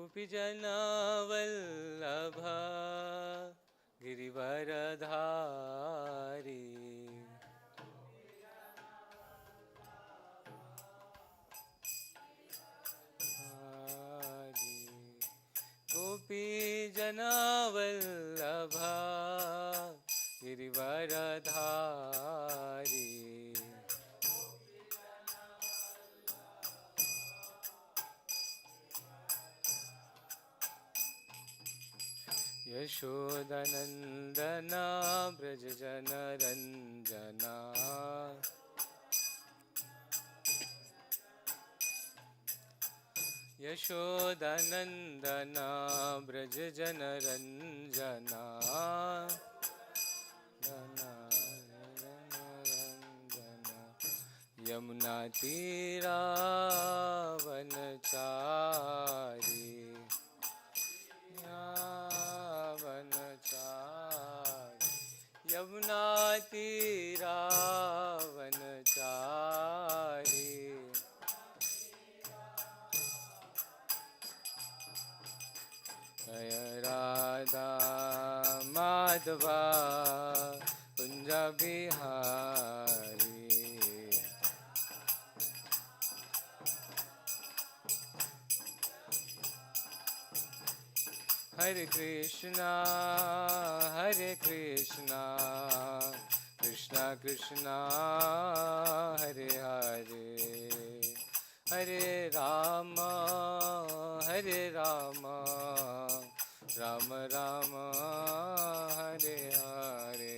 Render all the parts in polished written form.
गोपीजनवल्लभा गिरिवरधारी गोपीजनवल्लभा गिरिवरधारी यशोदनन्दना व्रजजनरञ्जना यशोदनन्दना व्रजजनरञ्जना यमुनातीरावनचारी यमुनातीरावनचारी जय राधा माधवा कुंज बिहारी हरे कृष्णा कृष्णा कृष्णा हरे हरे हरे राम राम राम हरे हरे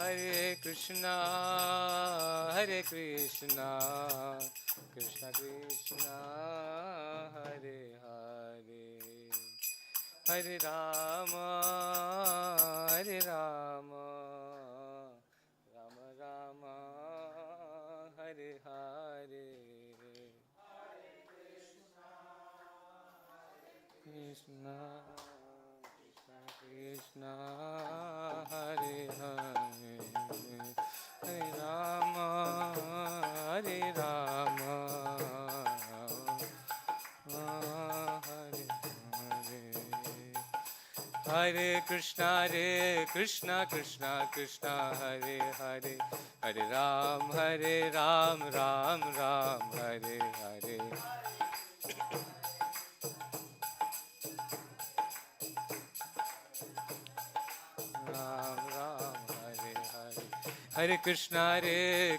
हरे कृष्णा कृष्णा कृष्णा हरे हरे हरे राम राम राम हरे हरे कृष्णा कृष्णा हरे हरे हरे राम हरे हरे हरे कृष्णा कृष्णा कृष्णा हरे हरे हरे राम राम हरे हरे हरे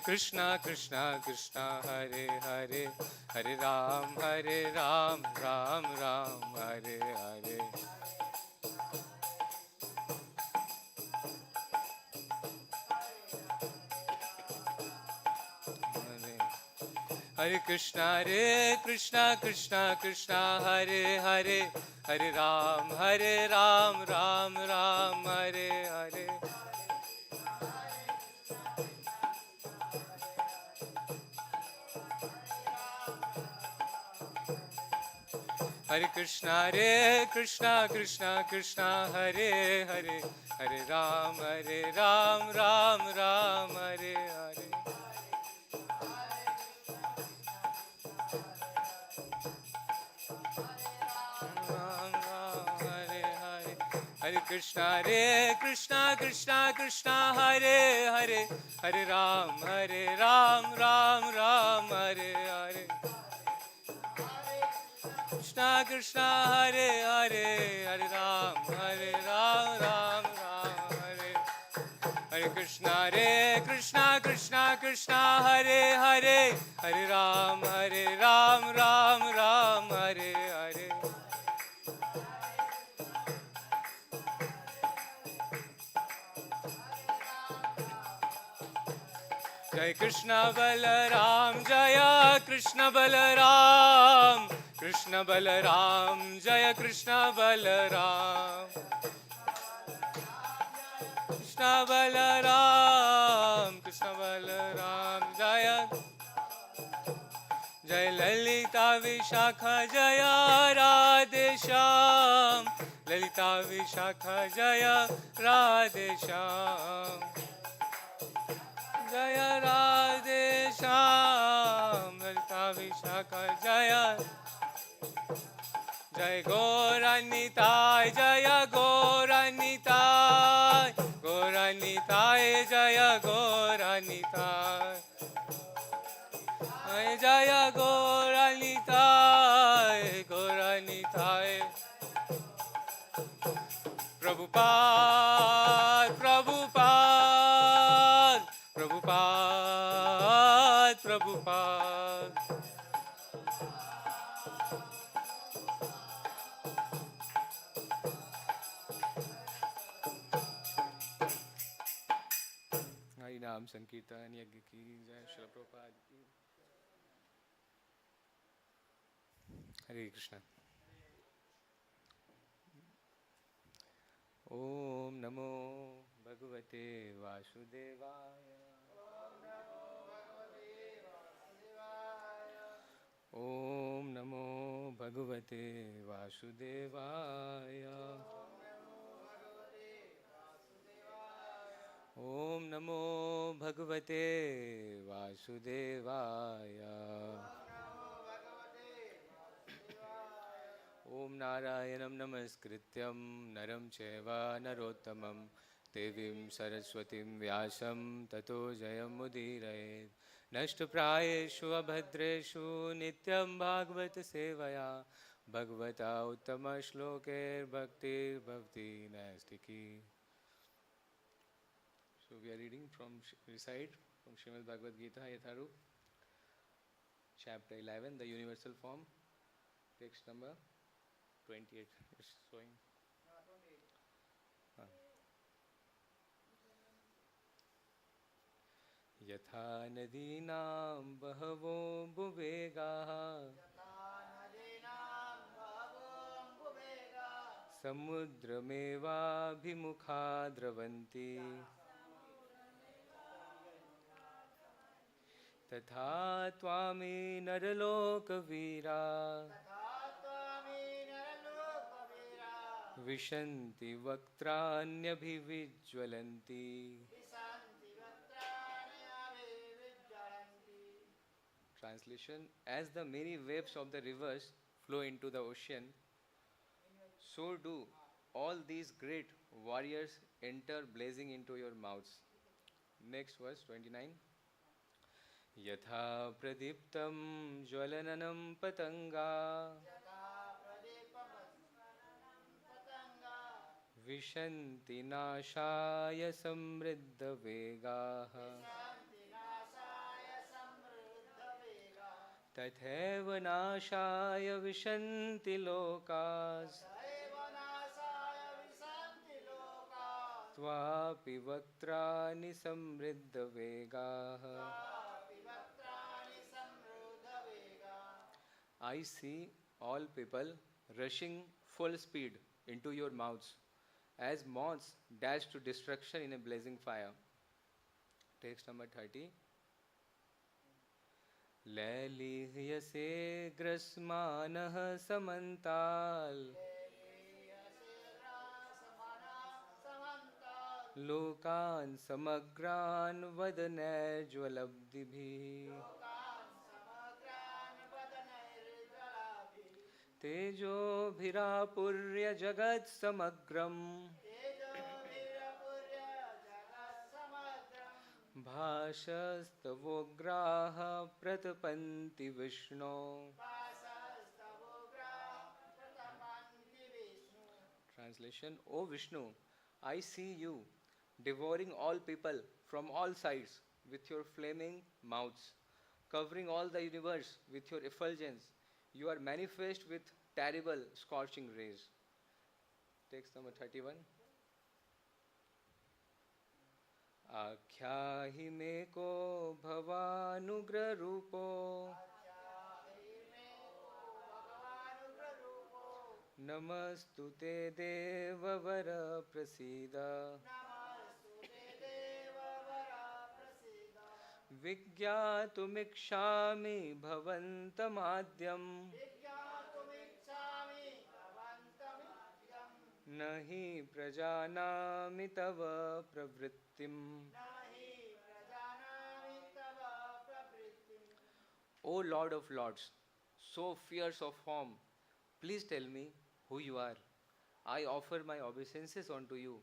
कृष्णा कृष्णा हरे हरे हरे राम राम हरे हरे हरे कृष्णा कृष्णा हरे हरे हरे राम राम हरे हरे हरे कृष्णा कृष्णा हरे हरे हरे राम राम हरे हरे हरे कृष्णा कृष्णा हरे हरे हरे राम राम हरे हरे कृष्णा हरे हरे हरे राम राम हरे हरे कृष्णा कृष्णा हरे हरे हरे राम राम हरे हरे जय कृष्ण बलराम जय कृष्ण बलराम कृष्ण बलराम जय कृष्ण बलराम कृष्ण बलराम जय ललिता विशाखा जया राधेश्याम, ललिता विशाखा जया राधेश्याम, जय राधेश्याम, ललिता विशाखा जया, जय गौरानिताय, जय गौरानिताय, गौरानिताय जय गौरानिताय, जय गौरानिताय, गौरानिताय। प्रभुपाद प्रभुपाद प्रभुपाद प्रभुपाद। हरि नाम संकीर्तन यज्ञ की जय। श्रील प्रभुपाद की। हरे कृष्ण। ओम नमो भगवते वासुदेवाय, ओम नमो भगवते वासुदेवाय, ओम नमो भगवते वासुदेवाय, ओम नारायणं नमस्कृत्यं नरं चैव नरोत्तमं देवीं सरस्वतीं व्यासं ततो जयमुदीरयेत्। नष्टप्रायेषु अभद्रेषु नित्यं भागवत सेवया भगवता उत्तमश्लोकैर्भक्तिर्भवति नैष्टिकी। So we are reading from recite from Srimad Bhagavad Gita Yatha, chapter 11, the universal form, text number 28. It's showing. यथा nadīnāṁ bahavo mbu-vegāḥ, samudram evābhimukhā dravanti, tathā tavāmī nara-loka-vīrā, viśanti vaktrāṇy abhivijvalanti. Translation: as the many waves of the rivers flow into the ocean, so do all these great warriors enter blazing into your mouths. Next verse 29. Yathā pradiptam jvalananam patanga, viśanti nāṣāya samriddha-vegāḥ, tathaiva nāṣāya viśanti lokās, tvāpi vaktrāṇi samriddha-vegāḥ. I see all people rushing full speed into your mouths, as moths dash to destruction in a blazing fire. Text number 30. Lalihyase grasmanah samantal, lokan samagran vadanajvalabdibhi, tejo bhirapurya jagat samagram, bhāṣastavograha pratapanti Vishnu. Translation: O Vishnu, I see you devouring all people from all sides with your flaming mouths, covering all the universe with your effulgence. You are manifest with terrible scorching rays. Text number 31. आख्याहि मे को भवानुग्र रूपो, नमस्तुते देववर प्रसीद, विज्ञातुमिच्छामि भवन्तमाद्यं न हि प्रजानामि तव प्रवृत्तिम्। O Lord of Lords, so fierce of form, please tell me who you are. I offer my obeisances unto you.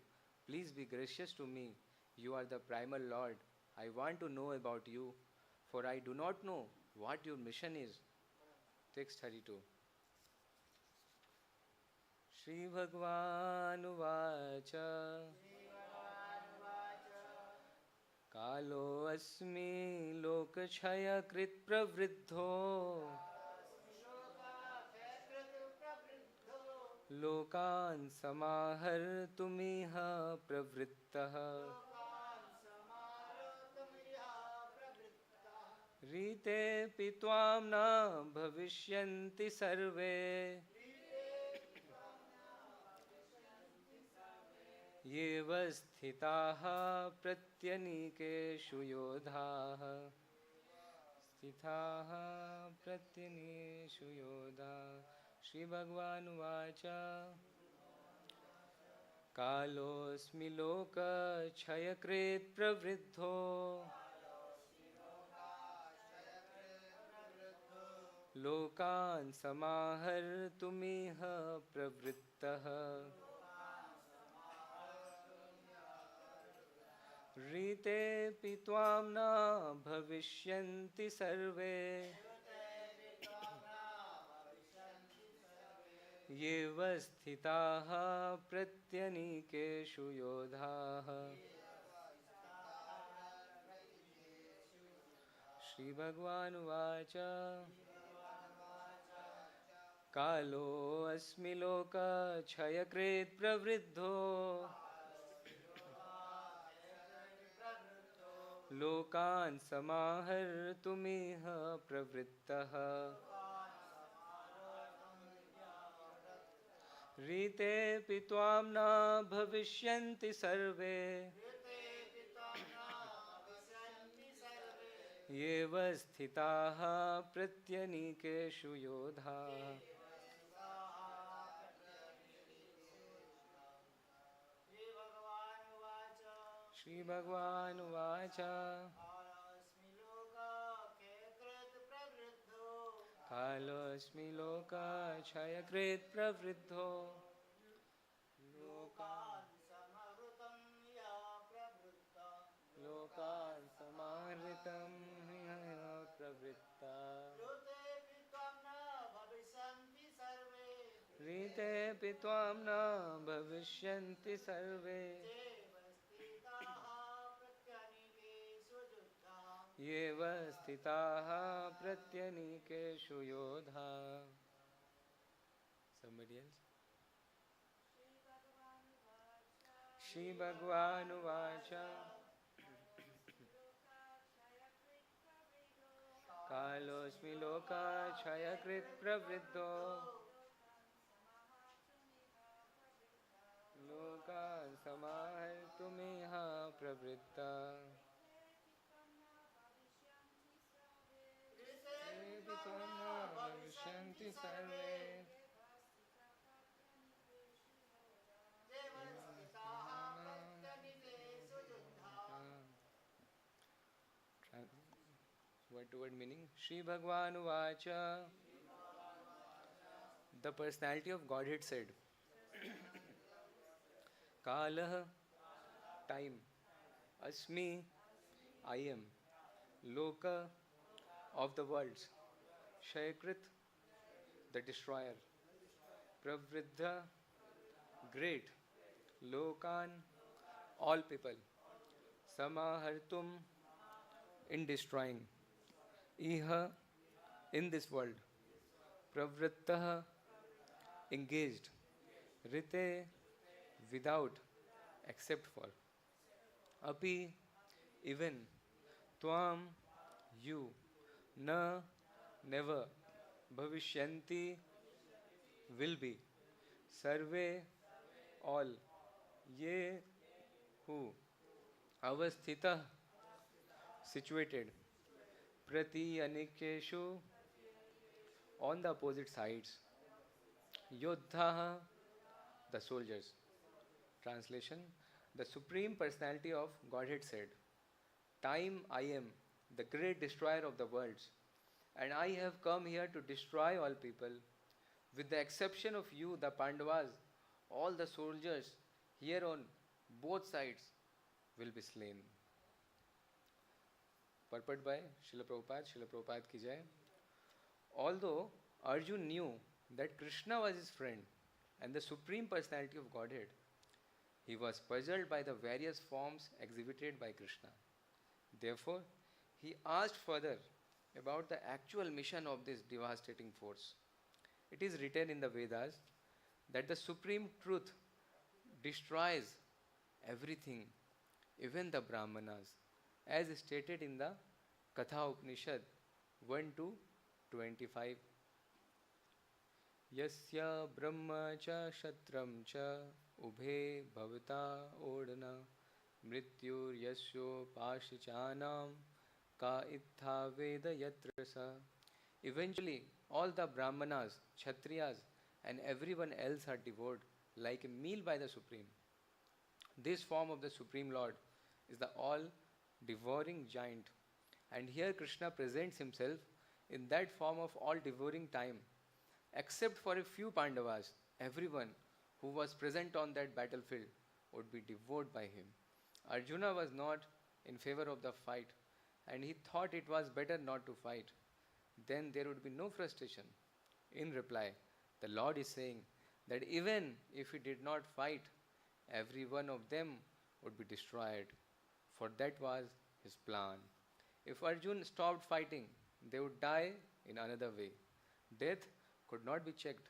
Please be gracious to me. You are the primal Lord. I want to know about you, for I do not know what your mission is. Text 32. Shri Bhagwan Uvacha Kalo asmi lokachaya krit pravriddho lokan samahartumiha pravrittah rite pitvam na bhavishyanti sarve येव स्थिताः प्रत्यनीकेषु योधाः स्थिताः प्रत्यनीकेषु योधाः। श्री भगवान् उवाच कालोऽस्मि लोकक्षयकृत् प्रवृद्धो लोकान् समाहर्तुमिह प्रवृत्तः ऋतेऽपि त्वां न भविष्यन्ति सर्वे येव स्थिताः प्रत्यनीकेषु योधाः। श्री भगवान् उवाच कालोऽस्मि लोकक्षयकृत् प्रवृद्धो लोकान् समाहर्तुमिह प्रवृत्तः ऋतेऽपि त्वां न भविष्यन्ति सर्वे येव स्थिताः प्रत्यनीकेषु योधाः। श्री भगवान् उवाच कालोऽस्मि लोकक्षयकृत् प्रवृद्धो लोकान् समाहर्तुं प्रवृत्तः ऋतेऽपि त्वां न भविष्यन्ति सर्वे येव स्थिताः प्रत्यनीकेषु योधाः। Somebody else? श्री भगवान् उवाच कालोऽस्मि लोकक्षयकृत् प्रवृद्धो लोकान् समाहर्तुमिह प्रवृत्तः विśanti सर्वे word meaning. Shri Bhagwan Uvacha. The personality of Godhead said, Kalah, time, Asmi, I am, Loka, of the worlds, Shayakrit, the destroyer, Pravriddha, great, Lokan, all people, Samahartum, in destroying, Iha, in this world, Pravrittah, engaged, Rite, without, except for, Api, even, Tvam, you, Na, never, Bhavishyanti, will be, Sarve, all, Ye, who, Avasthita, situated, prati anikeshu, on the opposite sides. Yodhaha, the soldiers. Translation: the Supreme Personality of Godhead said, Time I am, the great destroyer of the worlds, and I have come here to destroy all people. With the exception of you, the Pandavas, all the soldiers here on both sides will be slain. Purport by Srila Prabhupada. Srila Prabhupada ki jai. Although Arjun knew that Krishna was his friend and the Supreme Personality of Godhead, he was puzzled by the various forms exhibited by Krishna. Therefore, he asked further about the actual mission of this devastating force. It is written in the Vedas that the Supreme Truth destroys everything, even the Brahmanas, as stated in the Katha Upanishad 1 to 25. Yasya brahma cha shatram cha ubhe bhavata odana mrityur yasyo pashichanam ka ittha veda yatrasa. Eventually, all the Brahmanas, Kshatriyas, and everyone else are devoured like a meal by the Supreme. This form of the Supreme Lord is the all-devouring giant. And here Krishna presents himself in that form of all-devouring time. Except for a few Pandavas, everyone who was present on that battlefield would be devoured by him. Arjuna was not in favor of the fight, and he thought it was better not to fight. Then there would be no frustration. In reply, the Lord is saying that even if he did not fight, every one of them would be destroyed, for that was his plan. If Arjun stopped fighting, they would die in another way. Death could not be checked,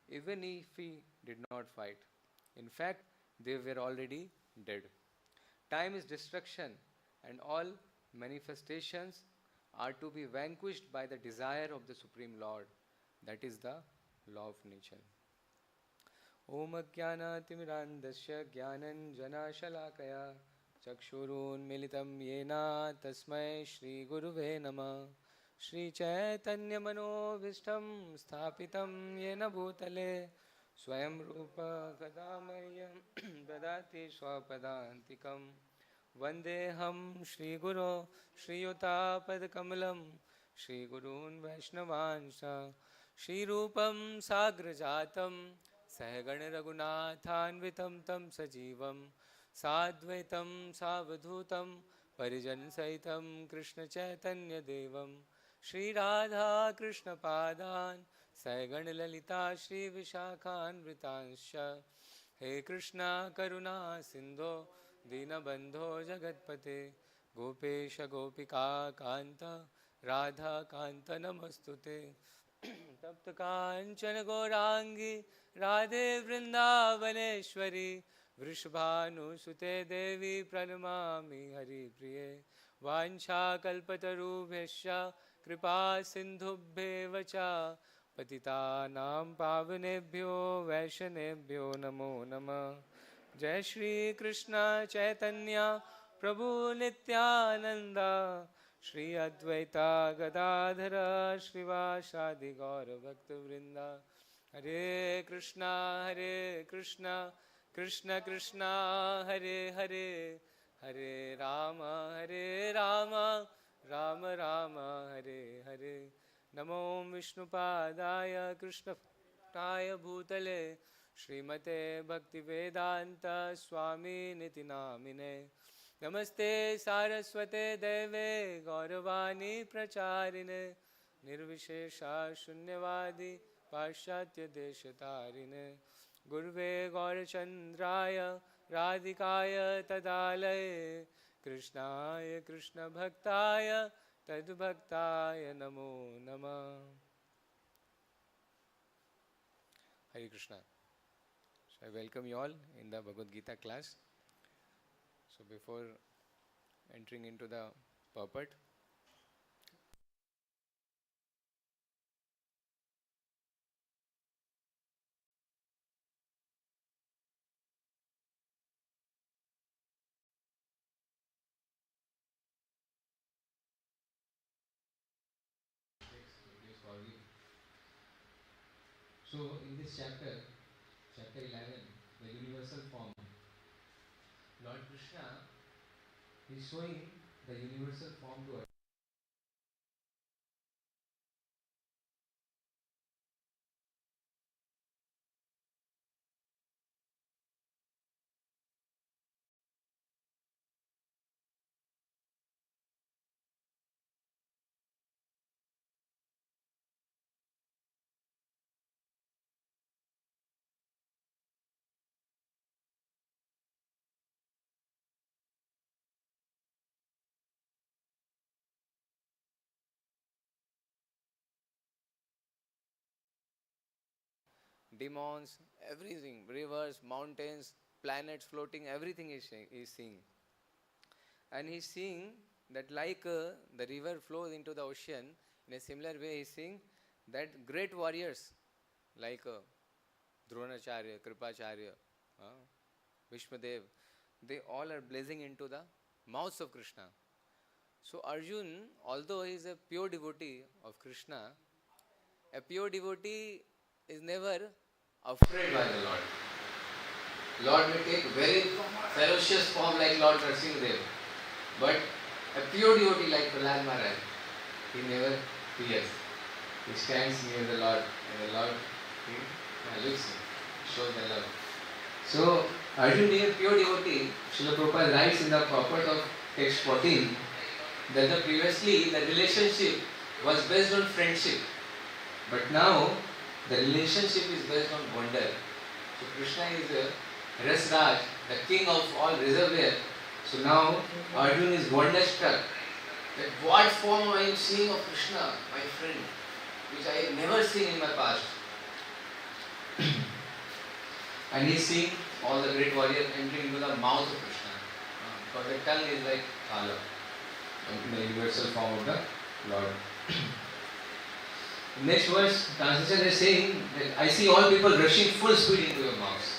even if he did not fight. In fact, they were already dead. Time is destruction, and all manifestations are to be vanquished by the desire of the Supreme Lord. That is the law of nature. Om Ajnanatimmirandasya Jnananjanashalakaya Chakshurunmilitam Yena Tasmai Shri Guruve Namah. Shri Chaitanya Manobhishtam Sthapitam Yena Bhutale Swayam Rupa Kadamayam Dadati Swapadantikam Vandeham Shri Guru Shri Yuta Padkamalam Shri Gurun Vaishnavansha Shri Rupam Sagrajatam Sahagana Raghunathanvitam Tam Sajivam Sadvaitam Savadhutam Parijan Saitam Krishna Chaitanya Devam Shri Radha Krishna Padan Sahagana Lalita Shri Vishakhan Vritansha He Krishna Karuna Sindho Dinabandho Jagatpate Gopesha Gopika Kanta Radha Kanta Namastute Tapta Kanchana Gaurangi Radhe Vrindavaneshwari Vrishabhanu Sute Devi Pranamami Hari Priye Vancha Kalpatarubhesha Kripa Sindhubhe Vacha Patitanam Pavanebhyo Vaishanebhyo Namo Namah. Jai Shri Krishna Chaitanya Prabhu Nityananda Shri Advaita Gadadhara Shrivasadi Gaura Bhakta Vrinda. Hare Krishna Krishna Krishna Hare Hare Hare Rama Rama Rama Hare Hare. Namo Vishnupadaya Krishna Praya Bhutale Srimate Bhaktivedanta Swami Niti Namine. Namaste Saraswate Deve Gauravani Pracharine Nirvishesha Shunyavadi Paschatya Deshatarine Gurve Gaurachandraya Radhikaya Tadalaye Krishnaya Krishna Bhaktaya Tadbhaktaya Namo Namah. Hare Krishna. So I welcome you all in the Bhagavad Gita class. So before entering into the purport, So in this chapter, chapter 11, the universal form, Lord Krishna is showing the universal form to us. Demons, everything, rivers, mountains, planets floating, everything is seeing. And he's seeing that like the river flows into the ocean, in a similar way he's seeing that great warriors like Dronacharya, Kripacharya, Vishmadev, they all are blazing into the mouths of Krishna. So Arjun, although he is a pure devotee of Krishna, a pure devotee is never afraid by the Lord. Lord may take very ferocious form like Lord Narasimhadev, but a pure devotee like Prahlad Maharaj, he never fears. He stands near the Lord and the Lord looks him, shows the love. So Arjun being a pure devotee, Srila Prabhupada writes in the purport of text 14 that previously the relationship was based on friendship, but now the relationship is based on wonder. So Krishna is a Rasraj, the king of all reservoir. So now Arjun is wonderstruck that what form I am seeing of Krishna, my friend, which I have never seen in my past. And he is seeing all the great warriors entering into the mouth of Krishna. Because the tongue is like tava, the universal form of the Lord. Next verse, translation is saying that I see all people rushing full speed into your mouths,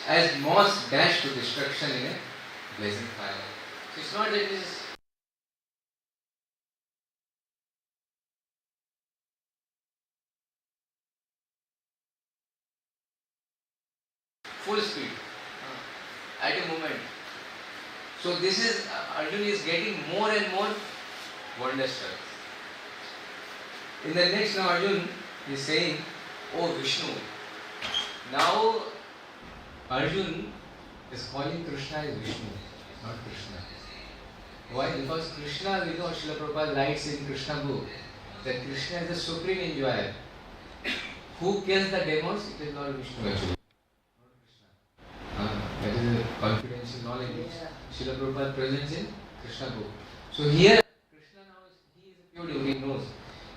as moths dash to destruction in a blazing fire. So it's not that it is full speed at a moment. So this is, Arjun is getting more and more wonderstruck. In the next now Arjun is saying, Oh Vishnu. Now Arjun is calling Krishna as Vishnu, not Krishna. Why? Because Krishna, we know Srila Prabhupada writes in Krishna book that Krishna is the supreme enjoyer. Who kills the demons? It is Lord Vishnu actually. That is a confidential knowledge which Srila Prabhupada presents in Krishna book. So here Krishna now he is a pure devotee, he knows.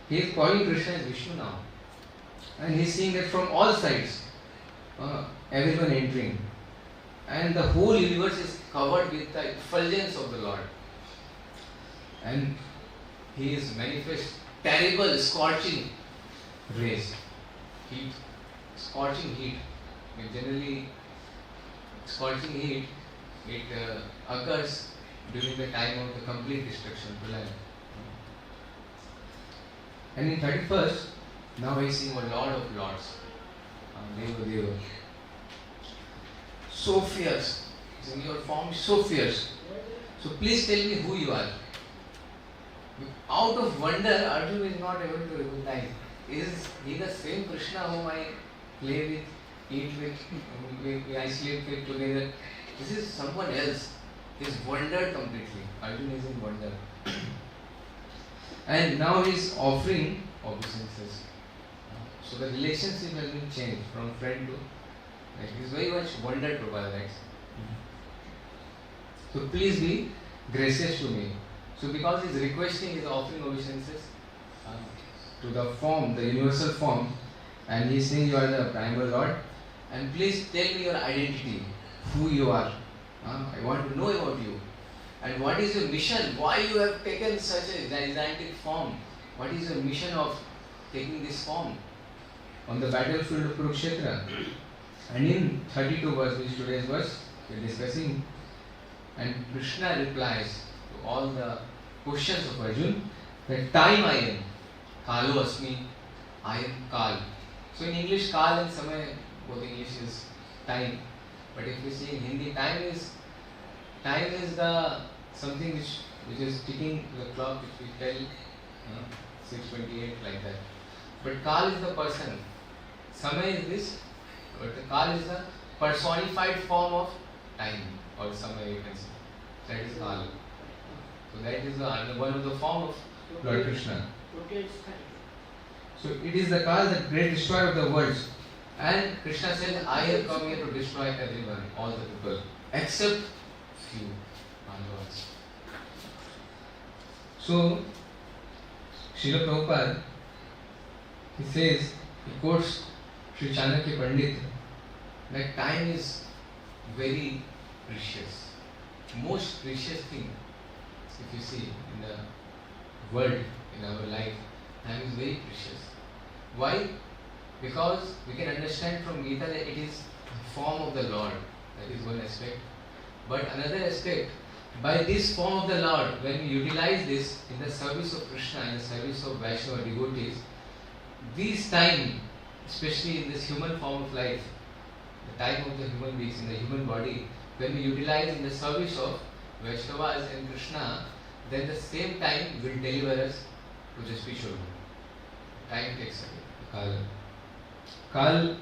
He is calling Krishna as Vishnu now. And he is seeing that from all sides, everyone entering. And the whole universe is covered with the effulgence of the Lord. And he is manifest terrible scorching rays, heat, scorching heat. Generally, scorching heat, it occurs during the time of the complete destruction, Prahlaya. And in 31st, now I see a Lord of Lords, Deva. So fierce, your form is so fierce. So please tell me who you are. Out of wonder, Arjun is not able to recognize. Is he the same Krishna whom I play with, eat with, I sleep with together? This is someone else. He is wondered completely. Arjun is in wonder. And now he is offering obeisances. So the relationship has been changed from friend to, like, he is very much wondered Prabhupada, right? So please be gracious to me. So because he is requesting, he is offering obeisances to the form, the universal form, and he is saying you are the primal Lord, and please tell me your identity, who you are. I want to know about you. And what is your mission? Why you have taken such a gigantic form? What is your mission of taking this form? On the battlefield of Kurukshetra. And in 32 verse, which today's verse we are discussing, and Krishna replies to all the questions of Arjun that time I am, Kalo Asmi, I am Kal. So in English, Kal and Samay, both English is time. But if we see in Hindi, time is the something which is ticking the clock, which we tell 6:28 like that. But Kal is the person. Samay is this, but the Kal is the personified form of time, or Samay you can say. That is Kal. So that is one of the form of Lord Krishna. So it is the Kal, the great destroyer of the worlds. And Krishna said, I have come here to destroy everyone, all the people, except few Pandavas. So, Srila Prabhupada, he says, he quotes Sri Chanakya Pandit, that time is very precious. Most precious thing, if you see in the world, in our life, time is very precious. Why? Because we can understand from Gita that it is the form of the Lord. That is one aspect. But another aspect, by this form of the Lord, when we utilize this in the service of Krishna, in the service of Vaishnava devotees, this time, especially in this human form of life, the time of the human beings, in the human body, when we utilize in the service of Vaishnavas and Krishna, then the same time will deliver us to the spiritual world. Time takes away. Kal,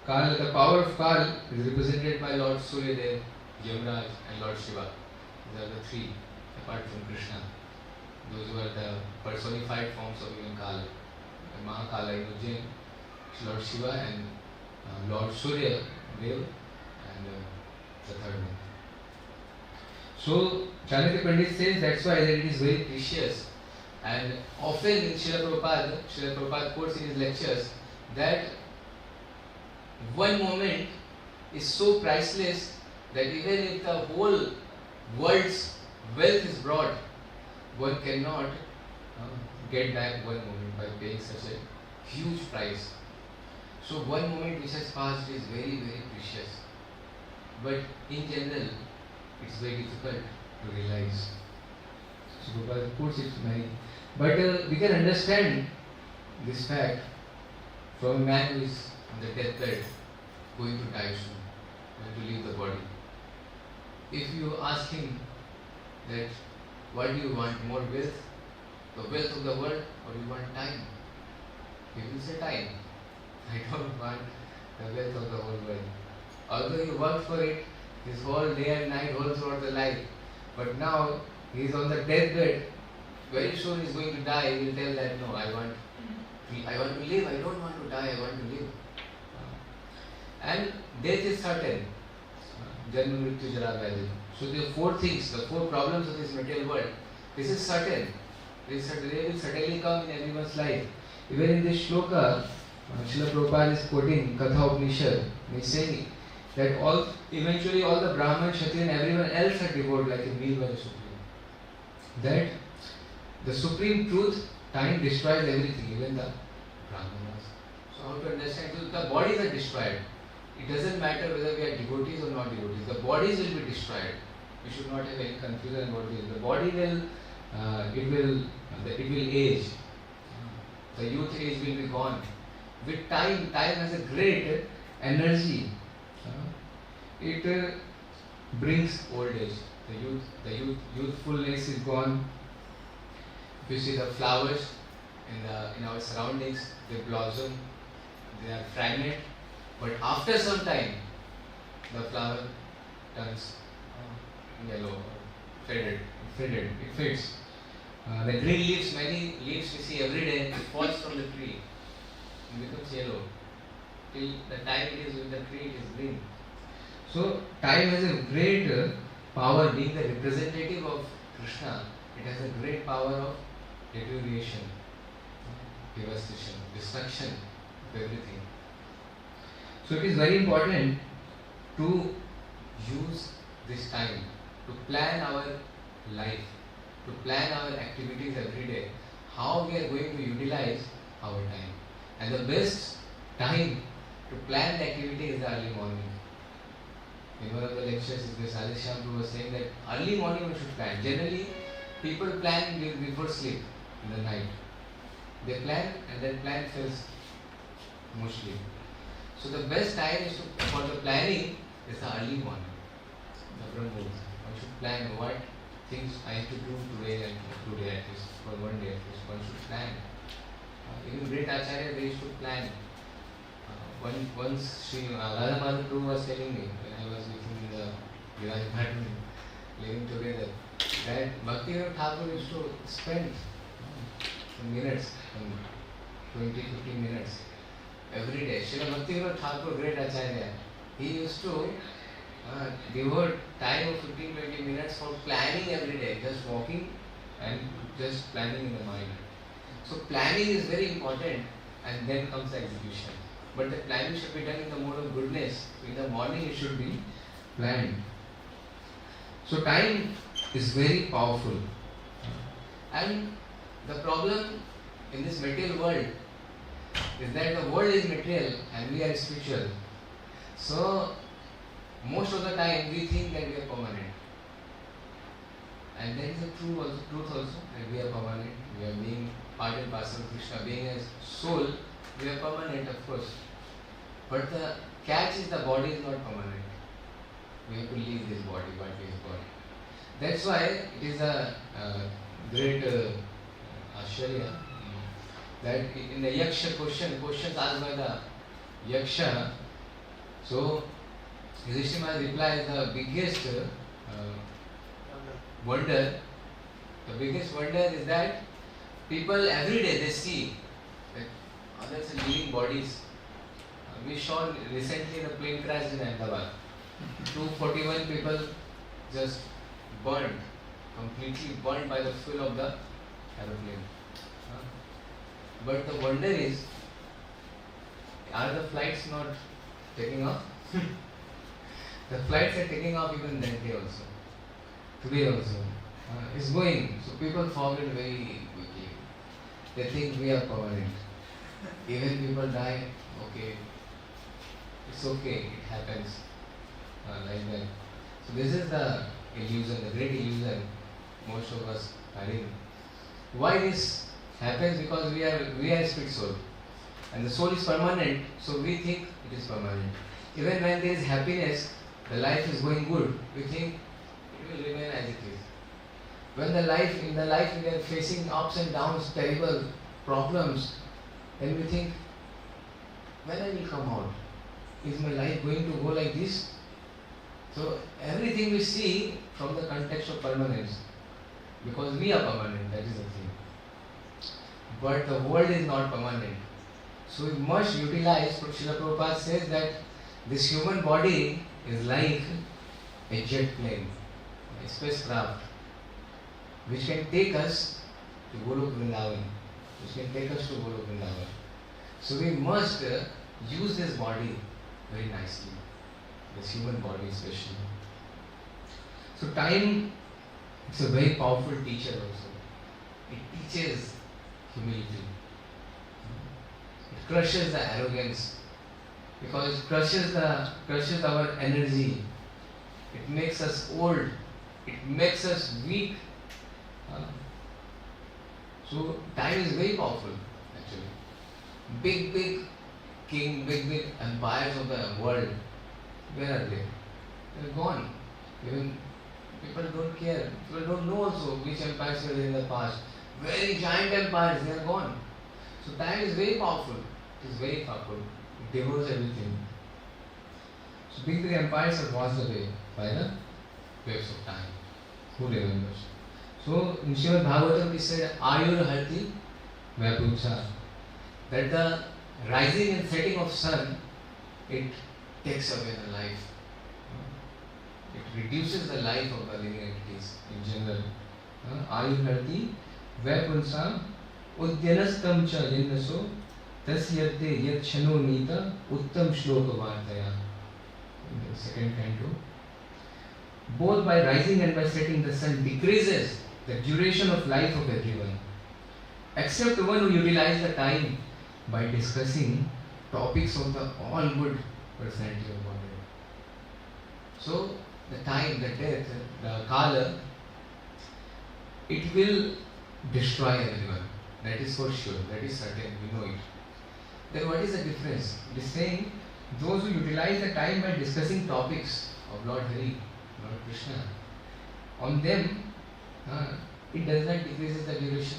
the power of Kal is represented by Lord Suryadev, Yamaraj and Lord Shiva. These are the three, apart from Krishna. Those who are the personified forms of even Kal. Mahakala in Ujjain, Lord Shiva and Lord Surya Dev and the third one. So Chanakya Pandit says that's why that it is very precious. And often in Srila Prabhupada quotes in his lectures that one moment is so priceless that even if the whole world's wealth is brought, one cannot get back one moment by paying such a huge price. So one moment which has passed is very, very precious. But in general, it's very difficult to realize. So Prabhupada puts it many. But we can understand this fact from a man who is on the deathbed, going to die soon, going to leave the body. If you ask him that what do you want, more wealth, the wealth of the world, or do you want time? He will say time. I don't want the wealth of the whole world. Although he worked for it his whole day and night, all throughout the life, but now he is on the deathbed. Very soon he is going to die. He will tell that no, I want to live. I don't want to die. I want to live. And death is certain. Janma mrityu jara vyadhi. So the four things, the four problems of this material world, this is certain. They will certainly come in everyone's life. Even in this shloka, Srila Prabhupada is quoting Katha Upanishad. He is saying that eventually all the Brahman, Kshatriya and everyone else are devoured like a meal by the Supreme. That the Supreme Truth, time destroys everything, even the Brahmanas. So how to understand? So the bodies are destroyed. It doesn't matter whether we are devotees or not devotees. The bodies will be destroyed. We should not have any confusion about this. The body will, it will age. The youth age will be gone. With time has a great energy. It brings old age. The youthfulness is gone. If you see the flowers in our surroundings, they blossom, they are fragrant, but after some time, the flower turns yellow, faded, it fades. The green leaves, many leaves we see every day, it falls from the tree and becomes yellow. Till the time it is with the tree, it is green. So time has a great power, being the representative of Krishna. It has a great power of deterioration, devastation, destruction of everything. So it is very important to use this time to plan our life, to plan our activities every day, how we are going to utilize our time. And the best time to plan the activity is the early morning. In one of the lectures, Prabhu was saying that early morning we should plan. Generally, people plan before sleep in the night. They plan and then plan fails. mostly. So the best time is for the planning is the early morning, the Brahma. One should plan what things I have to do today and today at least, for one day at least. One should plan. Even great Acharya, they used to plan. Once Sri Radha Madhav Prabhu was telling me when I was with him in the Viva department, living together, that Bhaktivinoda Thakur used to spend some minutes, 20-15 minutes every day. Srila Bhaktivinoda Thakur, great Acharya, he used to devote time of 15-20 minutes for planning every day, just walking and just planning in the mind. So planning is very important, and then comes the execution. But the planning should be done in the mode of goodness. In the morning it should be planned. So time is very powerful. And the problem in this material world is that the world is material and we are spiritual. So most of the time we think that we are permanent. And that is the truth also, that we are permanent. We are being part and parcel of Krishna. Being a soul, we are permanent, of course. But the catch is the body is not permanent. We have to leave this body, what is body. That's why it is a great Ashwarya that in the Yaksha questions asked by the Yaksha, so Yudhishthira replies the biggest wonder. The biggest wonder is that people every day they see that others are living bodies. We saw recently the plane crash in Ahmedabad. 241 people just burned, completely burned by the fuel of the aeroplane. But the wonder is, are the flights not taking off? The flights are taking off even that day also. Today also. It's going. So people forget very quickly. They think we are permanent. Even people die, okay. It's okay, it happens. Like that. So this is the illusion, the great illusion most of us are in. Why this happens? Because we are spirit soul. And the soul is permanent, so we think it is permanent. Even when there is happiness, the life is going good, we think it will remain as it is. When in the life we are facing ups and downs, terrible problems, then we think, when I will come out? Is my life going to go like this? So everything we see from the context of permanence, because we are permanent, that is the thing. But the world is not permanent. So we must utilize, Srila Prabhupada says that this human body is like a jet plane, a spacecraft, which can take us to Vrindavan, which can take us to Vrindavan. So we must use this body very nicely, this human body especially. So time, it's a very powerful teacher also. It teaches humility. It crushes the arrogance, because it crushes our energy. It makes us old. It makes us weak. So time is very powerful actually. Big king, big empires of the world, where are they? They are gone. Even people don't care. People don't know also which empires were there in the past. Very giant empires, they are gone. So time is very powerful. It is very powerful. It devours everything. So big empires are washed away by the waves of time. Who remembers? So in Srimad Bhagavatam it said, Ayur Harti Vapucha, that the rising and setting of sun, it takes away the life. It reduces the life of the living entities in general. Ayur Harti Vapucha Udyanastam cha Yannaso Tasyate Yat Shano Nita Uttam Shloka-Vartaya. In the second canto. Both by rising and by setting, the sun decreases the duration of life of everyone, except one who utilizes the time by discussing topics of the all good personality of Godhead. So the time, the death, the kala, it will destroy everyone. That is for sure. That is certain. We know it. then what is the difference? It is saying those who utilize the time by discussing topics of Lord Hari, Lord Krishna, on them it does not decreases the duration.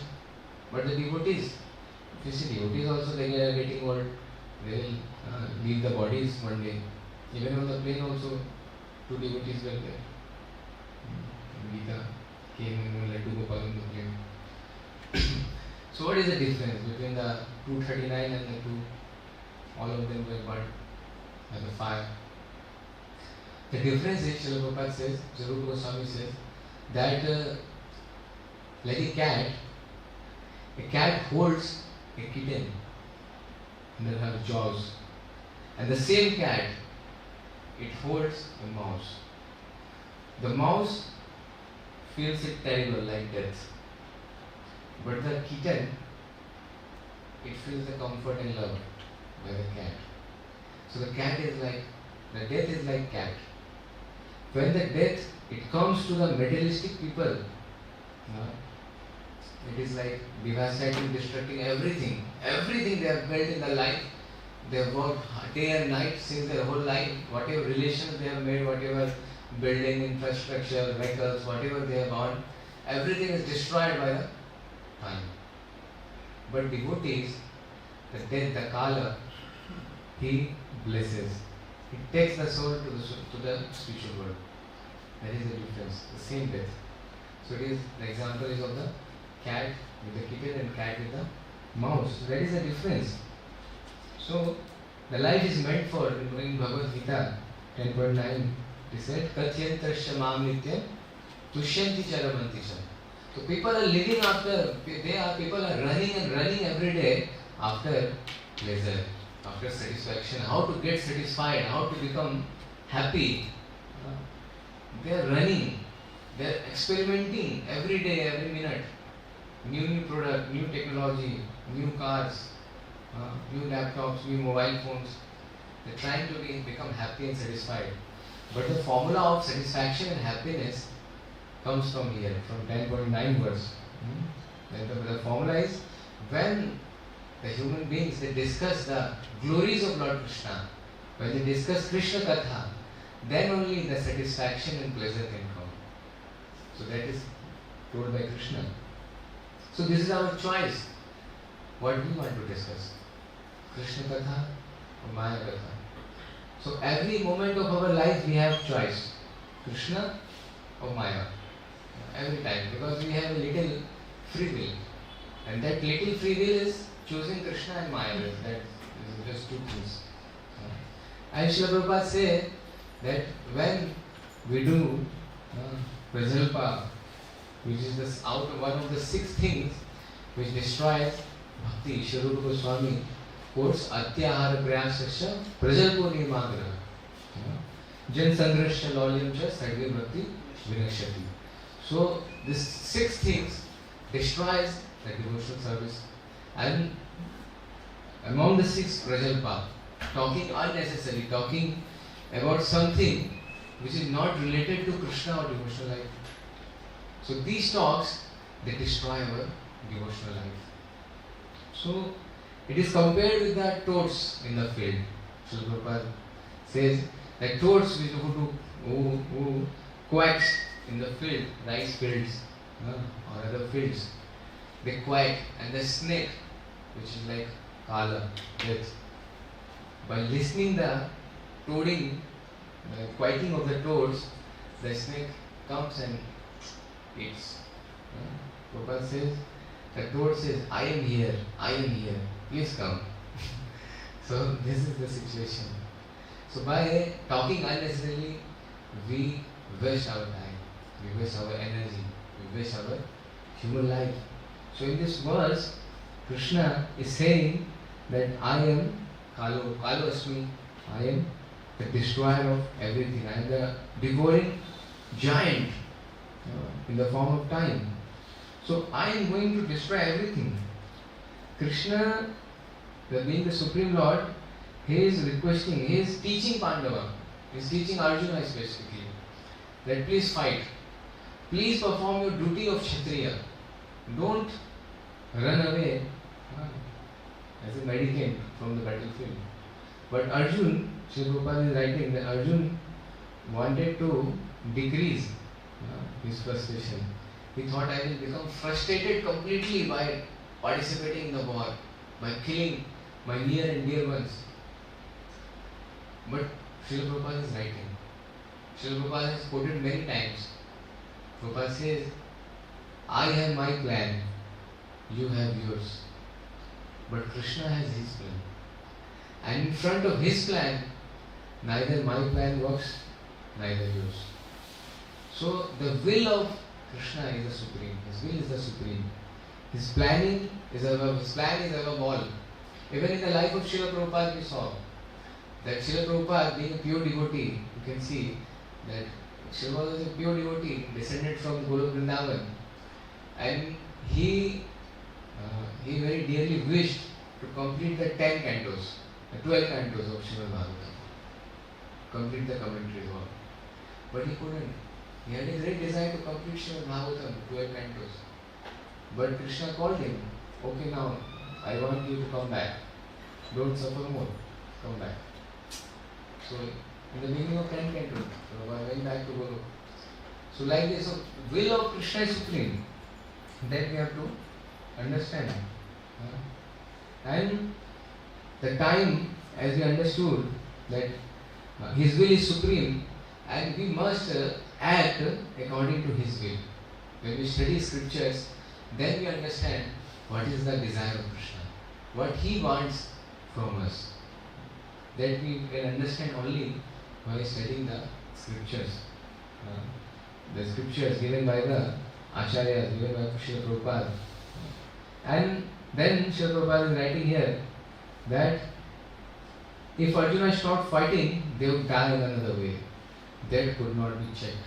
But the devotees, if you see devotees also, they are getting old, they will leave the bodies one day. Even on the plane also, 2 devotees were there. Gita came and led to Gopal on the plane. So what is the difference between the 239 and the 2? All of them were burnt by the fire. The difference is, Srila Prabhupada says, Srila Goswami says, that like a cat holds a kitten under her jaws, and the same cat, it holds a mouse. The mouse feels it terrible like death, but the kitten, it feels the comfort and love by the cat. So the cat is like, the death is like cat. When the death, it comes to the materialistic people, it is like devastating, destructing everything. Everything they have built in their life, they have worked day and night since their whole life, whatever relations they have made, whatever building, infrastructure, vehicles, whatever they have earned, everything is destroyed by the time. But devotees, the death, the kala, he blesses. He takes the soul to the spiritual world. That is the difference, the same death. So it is, the example is of the cat with the kitten and cat with the mouse. So that is the difference. So the life is meant for, in Bhagavad Gita 10.9, he said, Katyantasya mam nityam tushyanti charamanti cha. So people are living after, people are running and running every day after pleasure, after satisfaction, how to get satisfied, how to become happy. They are running, they are experimenting every day, every minute. New product, new technology, new cars, new laptops, new mobile phones. They are trying to become happy and satisfied. But the formula of satisfaction and happiness comes from here, from 10.9 verse. The formula is, when the human beings, they discuss the glories of Lord Krishna, when they discuss Krishna tathā, then only the satisfaction and pleasure can come. So that is told by Krishna. So this is our choice. What do we want to discuss? Krishna tathā or Maya tathā? So every moment of our life we have choice. Krishna or Maya. Every time. Because we have a little free will. And that little free will is choosing Krishna and Maya. That is just 2 things. And Srila Prabhupada said that when we do prajalpa, which is one of the 6 things which destroys bhakti, Srila Goswami quotes Atyahara prayasasya prajalpo nirmagra jan sangrasya lolyam cha sadve bhakti vinakshati. So these 6 things destroys the devotional service. And among the 6 prajalpa, talking unnecessary, talking about something which is not related to Krishna or devotional life. So these talks, they destroy our devotional life. So it is compared with the toads in the field. Srila Prabhupada says that toads who quacks in the field, rice fields or other fields, they quack, and the snake, which is like kala, death, by listening the toading, the quacking of the toads, the snake comes and eats. Prabhupada says, the toad says, I am here, please come. So this is the situation. So by talking unnecessarily, we waste our time, we waste our energy, we waste our human life. So in this verse, Krishna is saying that I am Kalo Asmi, I am the destroyer of everything, I am the devouring giant in the form of time. So I am going to destroy everything. Krishna, being the Supreme Lord, he is requesting, he is teaching Pandava, he is teaching Arjuna specifically, that please fight, please perform your duty of Kshatriya, don't run away as a medicant from the battlefield. But Arjun, Srila Prabhupada is writing that Arjun wanted to decrease his frustration. He thought, I will become frustrated completely by participating in the war, by killing my near and dear ones. But Srila Prabhupada is writing. Srila Prabhupada has quoted many times. Prabhupada says, I have my plan, you have yours. But Krishna has his plan. And in front of his plan, neither my plan works, neither yours. So the will of Krishna is the supreme. His will is the supreme. His plan is above all. Even in the life of Srila Prabhupada we saw that Srila Prabhupada, being a pure devotee, you can see that Srila Prabhupada was a pure devotee, descended from Guru Vrindavan, and he very dearly wished to complete the 10 cantos, the 12 cantos of Srimad Bhagavatam, complete the commentaries all. But he couldn't. He had a great desire to complete Srimad Bhagavatam, 12 cantos. But Krishna called him, okay now, I want you to come back. Don't suffer more. Come back. So, in the beginning of 10 cantos, Prabhupada went back to Guru. So like this, so will of Krishna is supreme. That we have to understand. And the time, as we understood, that his will is supreme and we must act according to his will. When we study scriptures, then we understand what is the desire of Krishna, what he wants from us. That we can understand only by studying the scriptures. The scriptures given by the Acharyas, given by Srila Prabhupada. And then Srila Prabhupada is writing here that if Arjuna stopped fighting, they would die in another way. That could not be checked.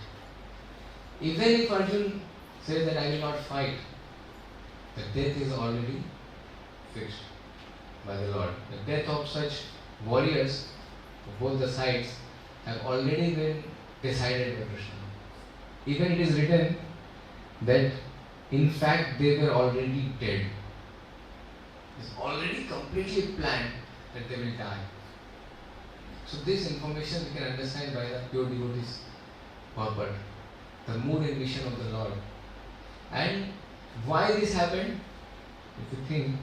Even if Arjuna says that I will not fight, the death is already fixed by the Lord. The death of such warriors of both the sides have already been decided by Krishna. Even it is written that in fact they were already dead. It's already completely planned that they will die. So this information we can understand by the pure devotee's purport, the mood and vision of the Lord. And why this happened? If you think,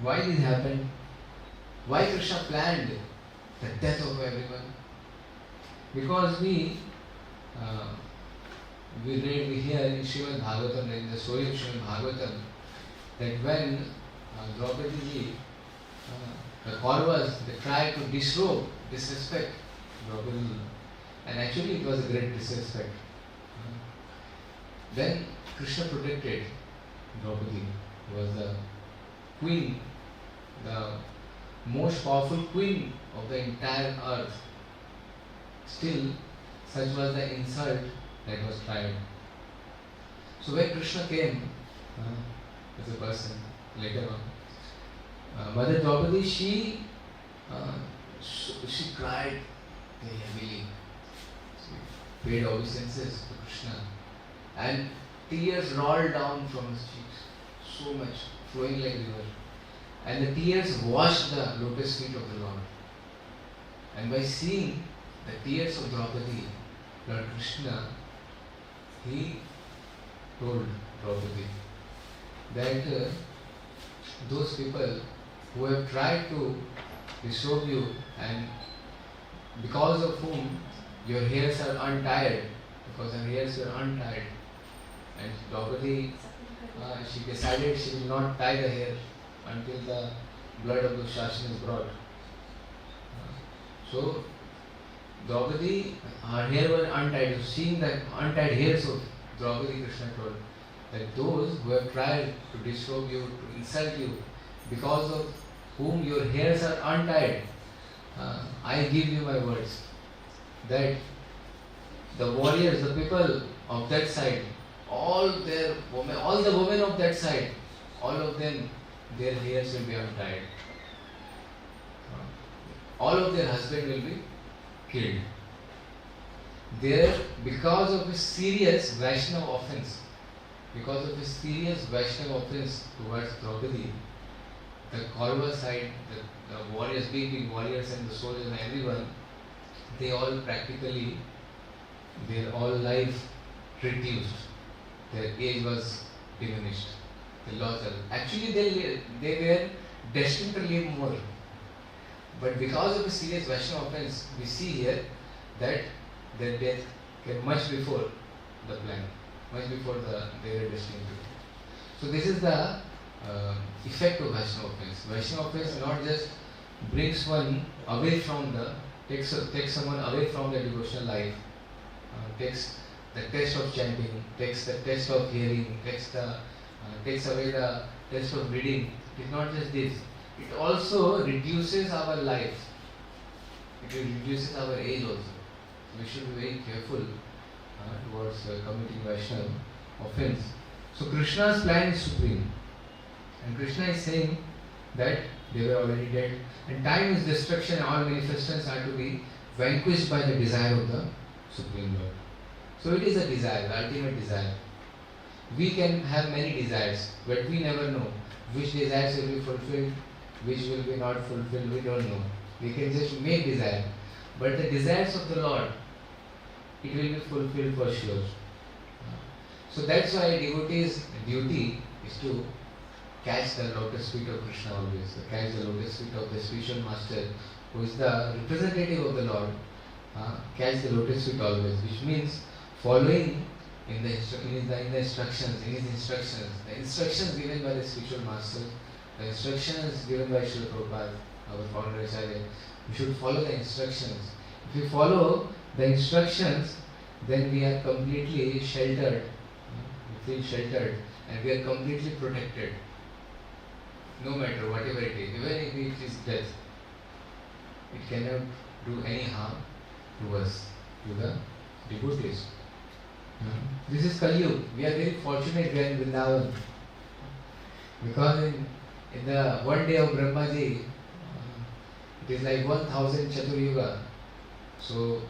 why this happened? Why Krishna planned the death of everyone? Because we hear in Srimad Bhagavatam, in the story of Srimad Bhagavatam, that when Draupadi ji, the Kauravas, they tried to disrespect Draupadi ji, and actually it was a great disrespect. Then Krishna protected Draupadi, who was the queen, the most powerful queen of the entire earth. Still, such was the insult that was tried. So when Krishna came as a person later on, Mother Draupadi, she cried very heavily. She paid obeisances to Krishna, and tears rolled down from his cheeks, so much, flowing like river. And the tears washed the lotus feet of the Lord. And by seeing the tears of Draupadi, Lord Krishna, he told Draupadi that those people who have tried to disrobe you and because of whom your hairs are untied, because her hairs were untied, and Draupadi, she decided she will not tie the hair until the blood of the Shashan is brought. So Draupadi, her hair was untied. So seeing the untied hairs of Draupadi, Krishna told that those who have tried to disrobe you, to insult you, because of whom your hairs are untied, I give you my words that the warriors, the people of that side, all the women of that side, all of them, their hairs will be untied. All of their husband will be killed. There, because of a serious Vaishnava offense, towards Draupadi, the Kaurava side, the warriors, big warriors and the soldiers and everyone, they all practically, their all life reduced. Their age was diminished. They lost their, actually they were destined to live more. But because of a serious Vaishnava offense, we see here that their death came much before the plan, much before they were destined to. So this is the effect of Vaishnava offense. Vaishnava offense not just brings one away from takes someone away from the devotional life, takes the taste of chanting, takes the taste of hearing, takes away the taste of reading. It is not just this. It also reduces our life. It reduces our age also. We should be very careful towards committing Vaishnava offense. So Krishna's plan is supreme. And Krishna is saying that they were already dead. And time is destruction and all manifestations are to be vanquished by the desire of the Supreme Lord. So it is a desire, the ultimate desire. We can have many desires, but we never know which desires will be fulfilled, which will be not fulfilled, we don't know. We can just make desire. But the desires of the Lord, it will be fulfilled for sure. So that's why a devotee's duty is to catch the lotus feet of Krishna always, catch the lotus feet of the spiritual master who is the representative of the Lord, catch the lotus feet always, which means following in the instructions, in his instructions, the instructions given by the spiritual master, the instructions given by Srila Prabhupada, our founder Acharya. We should follow the instructions. If we follow the instructions, then we are completely sheltered, we feel sheltered and we are completely protected. No matter whatever it is, even if it is death, it cannot do any harm to us, to the devotees. This is Kali Yuga. We are very fortunate we are in Vrindavan. Because in the one day of Brahmaji, it is like 1000 Chatur Yuga. So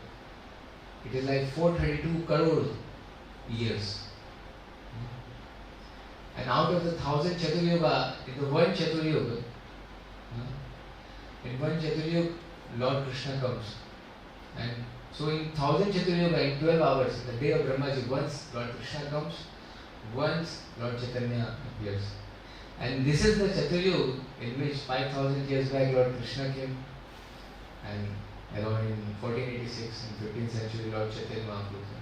it is like 432 crore years. And out of the 1000 Chatur Yuga, in the one Chatur Yuga, Lord Krishna comes. And so in 1000 Chatur Yuga, in 12 hours, in the day of Brahmaji, once Lord Krishna comes, once Lord Chaitanya appears. And this is the Chatur Yuga in which 5000 years back Lord Krishna came. And around in 1486, in 15th century, Lord Chaitanya Mahaprabhu came.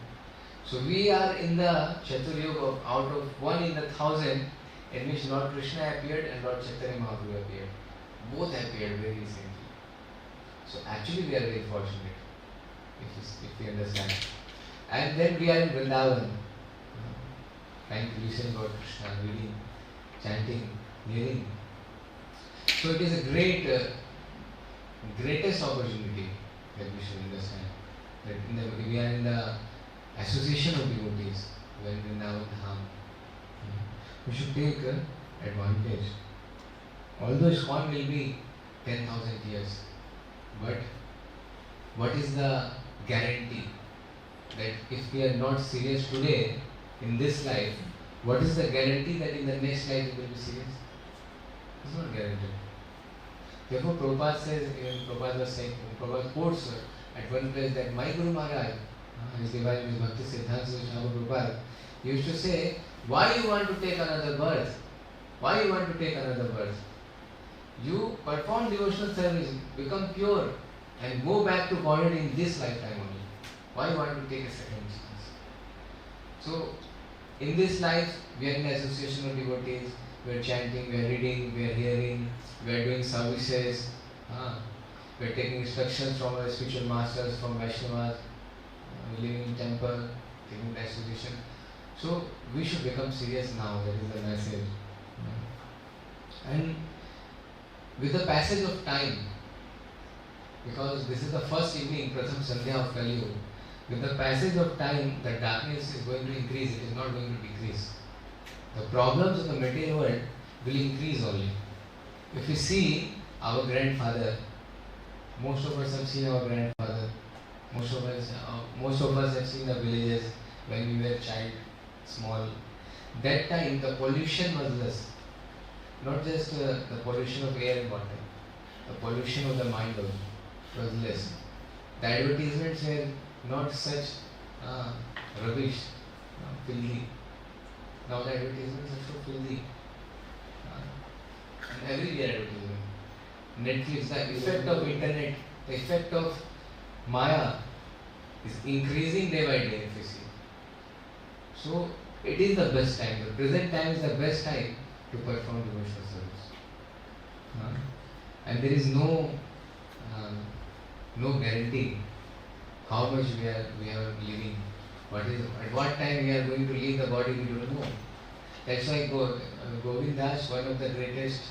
So we are in the Chatur Yuga out of 1 in 1000 in which Lord Krishna appeared and Lord Chaitanya Mahaprabhu appeared. Both appeared very recently. So actually we are very fortunate if we understand. And then we are in Vrindavan, trying to listen to Lord Krishna, reading, chanting, hearing. So it is a greatest opportunity that we should understand. That we are in the association of devotees, we are in Vrindavan Dham. We should take advantage. Although ISKCON will be 10,000 years, but what is the guarantee that if we are not serious today in this life, what is the guarantee that in the next life we will be serious? It's not guaranteed. Therefore Prabhupada says, even Prabhupada was saying, Prabhupada quotes at one place that my Guru Maharaj, his divine Bhakti Siddhanta Swami Prabhupada, used to say, why you want to take another birth? Why you want to take another birth? You perform devotional service, become pure and go back to bondage in this lifetime only. Why you want to take a second chance? So, in this life, we are in association of devotees, we are chanting, we are reading, we are hearing, we are doing services, we are taking instructions from our spiritual masters, from Vaishnavas, living in temple, taking the association. So, we should become serious now, that is the message. And with the passage of time, because this is the first evening, Pratham Sandhya of Kali Yuga, with the passage of time, the darkness is going to increase, it is not going to decrease. The problems of the material world will increase only. If we see our grandfather, most of us have seen our grandfather, most of us have seen the villages when we were child, small. That time the pollution was less. not just the pollution of air and water, the pollution of the mind also was less. The advertisements were not such rubbish, filthy. Now the advertisements are so filthy. And everywhere advertisement. Netflix, the effect of internet, the effect of Maya is increasing day by day, if you see. So it is the best time. The present time is the best time to perform devotional service. And there is no guarantee how much we are living. At what time we are going to leave the body, we don't know. That's why Govind Das, one of the greatest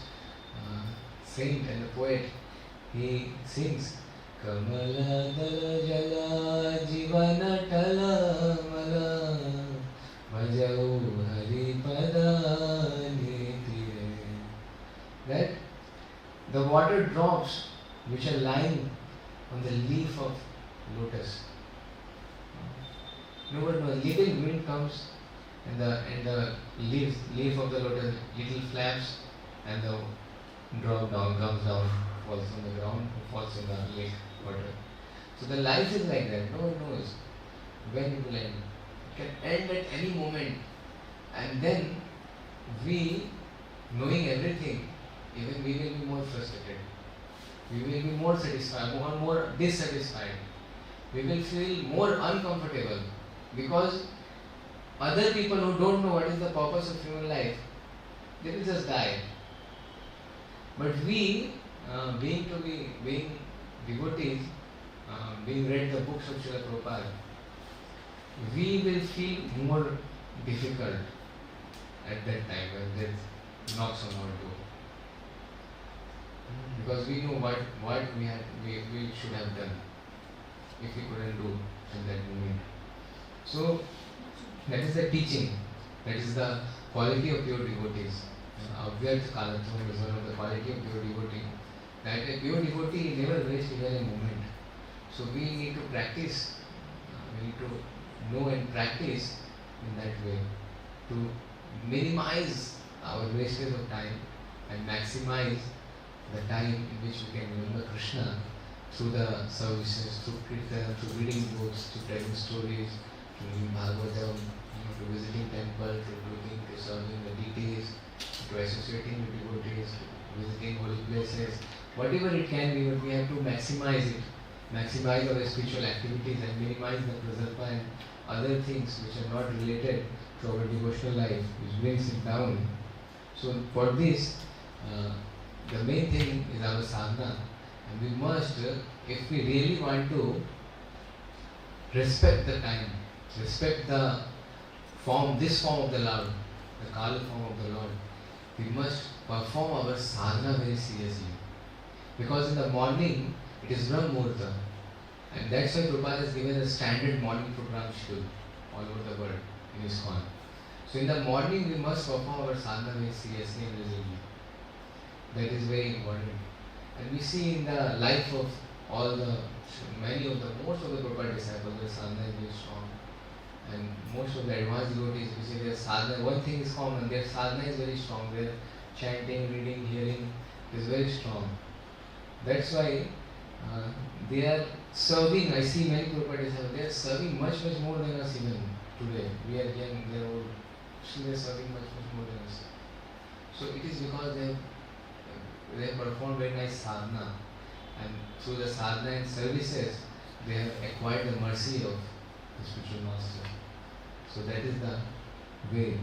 saint and the poet, he sings Kamala dala jala jivana tala mala bhajau hari pada nitire. That the water drops which are lying on the leaf of lotus. Nobody knows. Little wind comes and the leaf of the lotus, little flaps, and the drop down, comes down, falls on the ground, falls in the lake water. So the life is like that. No one knows when it will end. It can end at any moment. And then we, knowing everything, even we will be more frustrated. We will be more satisfied, more dissatisfied. We will feel more uncomfortable because other people who don't know what is the purpose of human life, they will just die. But we, being devotees, being read the books of Srila Prabhupada, we will feel more difficult at that time when death knocks on our door. Because we know what we should have done if we couldn't do in that moment. So that is the teaching, that is the quality of pure devotees. Avyarth kalatvam is one of the quality of pure devotee. That a pure devotee never wastes even a moment. So we need to practice, we need to know and practice in that way to minimize our wastage of time and maximize the time in which we can remember Krishna through the services, through kirtan, through reading books, through telling stories, through reading Bhagavatam, to visiting temple, to looking, to serving the deities, to associating with devotees, visiting holy places, whatever it can be, but we have to maximize it, maximize our spiritual activities and minimize the prasalpa and other things which are not related to our devotional life, which brings it down. So for this, the main thing is our sadhana, and we must, if we really want to respect the time, respect the form, this form of the Lord, the Kala form of the Lord, we must perform our sadhana very seriously. Because in the morning, it is Brahma Muhurta, and that's why Prabhupada has given a standard morning program schedule all over the world in ISKCON. So in the morning, we must perform our sadhana very seriously and resolutely. That is very important. And we see in the life of most of the Prabhupada disciples, their sadhana is very strong. And most of the advanced devotees, we see their sadhana, one thing is common, their sadhana is very strong. Their chanting, reading, hearing is very strong. That's why they are serving. I see many Prabhupada disciples, they are serving much more than us even today. We are young, they are old. Still they are serving much more than us. So it is because they have performed very nice sadhana, and through the sadhana and services they have acquired the mercy of the spiritual master. So that is the way.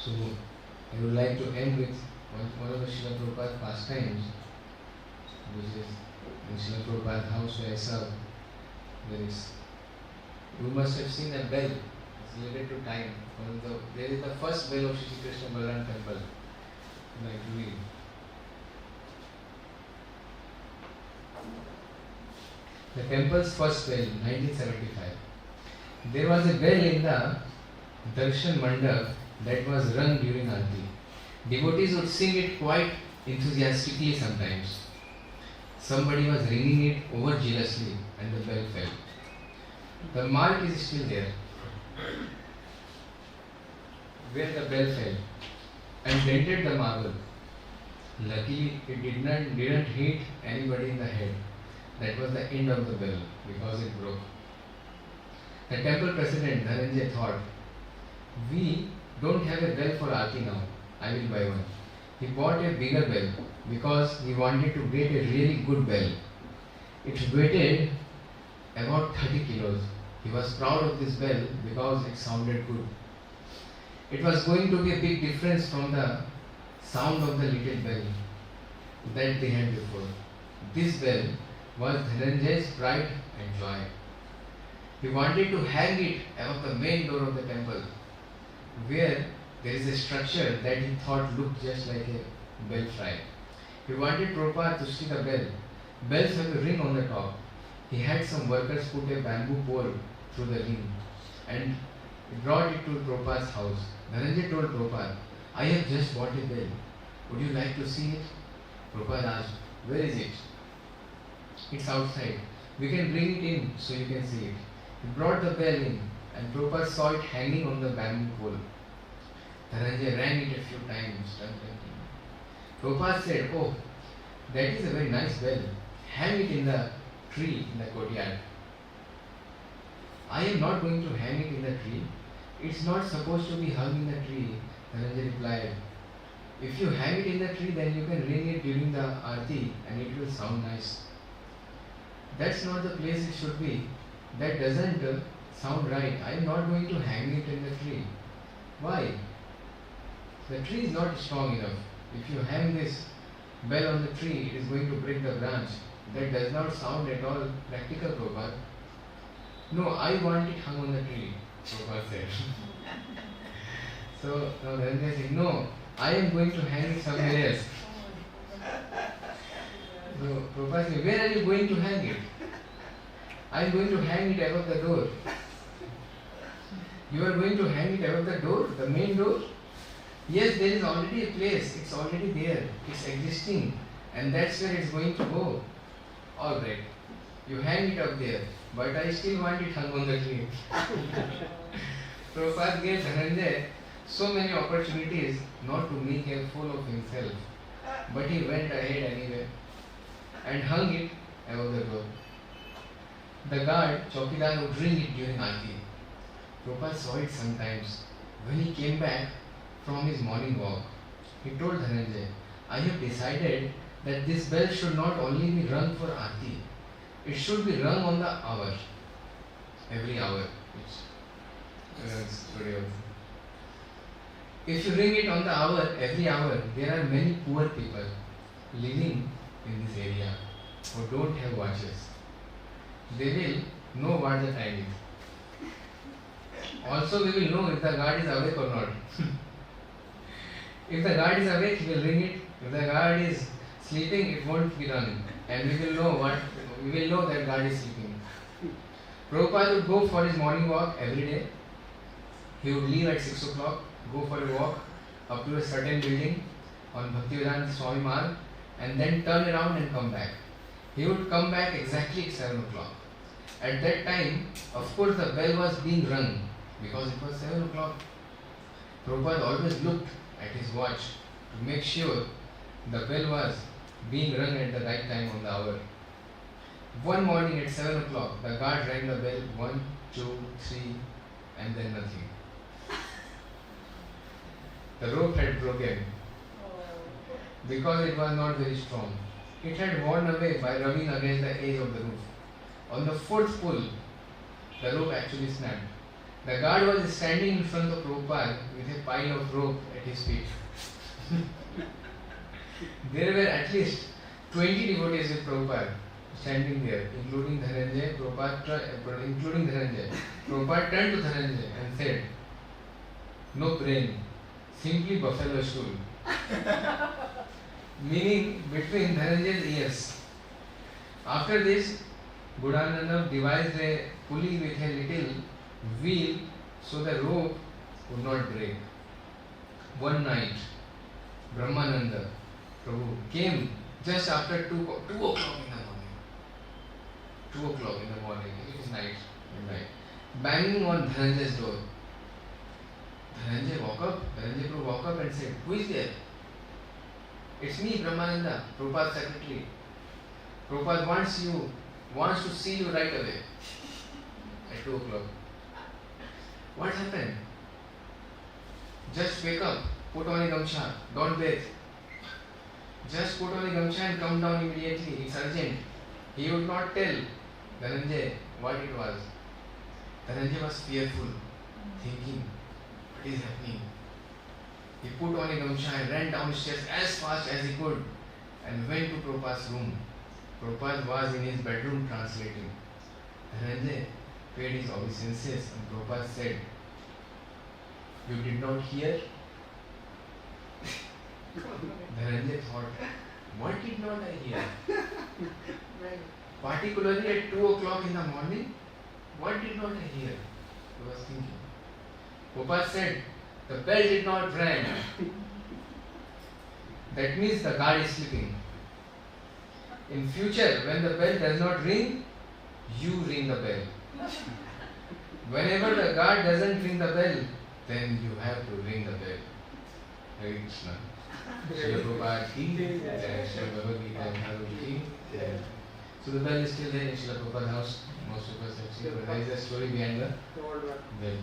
So I would like to end with one of the Srila Prabhupada pastimes, which is in Srila Prabhupada's house where I serve. You must have seen a bell. It's related to time. There is the first bell of Shri Krishna Balaram temple. Like to read. The temple's first bell, 1975. There was a bell in the Darshan Mandap that was rung during Aarti. Devotees would sing it quite enthusiastically sometimes. Somebody was ringing it over jealously and the bell fell. The mark is still there, where the bell fell, and dented the marble. Luckily, it didn't hit anybody in the head. That was the end of the bell because it broke. The temple president Dhananjay thought, we don't have a bell for Aarti now. I will buy one. He bought a bigger bell because he wanted to get a really good bell. It weighted about 30 kilos. He was proud of this bell because it sounded good. It was going to be a big difference from the sound of the little bell that they had before. This bell was Dhananjay's pride and joy. He wanted to hang it above the main door of the temple, where there is a structure that he thought looked just like a belfry. He wanted Prabhupada to see the bell. Bells have a ring on the top. He had some workers put a bamboo pole through the ring and brought it to Prabhupada's house. Dhananjay told Prabhupada, I have just bought a bell. Would you like to see it? Prabhupada asked, where is it? It's outside. We can bring it in so you can see it. He brought the bell in and Prabhupada saw it hanging on the bamboo pole. Dhananjay rang it a few times. Prabhupada said, oh, that is a very nice bell. Hang it in the tree in the courtyard. I am not going to hang it in the tree. It's not supposed to be hung in the tree. Dhananjay replied, if you hang it in the tree, then you can ring it during the Aarti and it will sound nice. That's not the place it should be. That doesn't sound right. I am not going to hang it in the tree. Why? The tree is not strong enough. If you hang this bell on the tree, it is going to break the branch. That does not sound at all practical, Prabhupada. No, I want it hung on the tree, Prabhupada said. So now Dhananjay said, no, I am going to hang it somewhere else. So Prabhupada said, where are you going to hang it? I am going to hang it above the door. You are going to hang it above the door, the main door? Yes, there is already a place. It's already there. It's existing. And that's where it's going to go. Alright. You hang it up there. But I still want it hung on the tree. Prabhupada gave Dhananjay so many opportunities not to make a fool of himself. But he went ahead anyway and hung it above the door. The guard, Chowkidar, would ring it during Aarti. Prabhupada saw it sometimes. When he came back from his morning walk, he told Dhananjay, I have decided that this bell should not only be rung for Aarti, it should be rung on the hour, every hour. If you ring it on the hour, every hour, there are many poor people living in this area who don't have watches. They will know what the time is. Also, we will know if the guard is awake or not. If the guard is awake, he will ring it. If the guard is sleeping, it won't be rung, and we will know that guard is sleeping. Prabhupada would go for his morning walk every day. He would leave at 6 o'clock, go for a walk up to a certain building on Bhaktivedanta Swami Marg, and then turn around and come back. He would come back exactly at 7 o'clock. At that time, of course, the bell was being rung because it was 7 o'clock. Prabhupada always looked at his watch to make sure the bell was being rung at the right time on the hour. One morning at 7 o'clock, the guard rang the bell 1, 2, 3, and then nothing. The rope had broken because it was not very strong. It had worn away by rubbing against the edge of the roof. On the fourth pull, the rope actually snapped. The guard was standing in front of Prabhupada with a pile of rope at his feet. There were at least 20 devotees with Prabhupada standing there, including Dhananjay. Prabhupada turned to Dhananjay and said, no brain, simply buffalo stool. Meaning between Dhananjay's ears. After this, Buddhananda devised a pulley with a little wheel so the rope would not break. One night, Brahmananda, Prabhu, came just after 2 o'clock in the morning. 2 o'clock in the morning, it is night, midnight, banging on Dhananjay's door. Dhananjay Prabhu woke up and said, who is there? It's me, Brahmananda, Prabhupada's secretary. Prabhupada wants to see you right away at 2 o'clock. What happened? Just wake up, put on a gamcha, don't bathe. Just put on a gamcha and come down immediately, it's urgent. He would not tell Dhananjay what it was. Dhananjay was fearful, thinking, what is happening? He put on a gamcha and ran downstairs as fast as he could and went to Prabhupada's room. Prabhupada was in his bedroom translating. Dhananjay paid his obeisances and Prabhupada said, you did not hear? Dhananjay thought, what did not I hear? Particularly at 2 o'clock in the morning, what did not I hear? He was thinking. Prabhupada said, the bell did not ring. That means the guard is sleeping. In future, when the bell does not ring, you ring the bell. Whenever the guard doesn't ring the bell, then you have to ring the bell. Hare Krishna. Srila Prabhupada ki jai, Srila Bhagavad Gita ki jai. So the bell is still there in Srila Prabhupada's house. Most of us have seen, but there is a story behind the bell.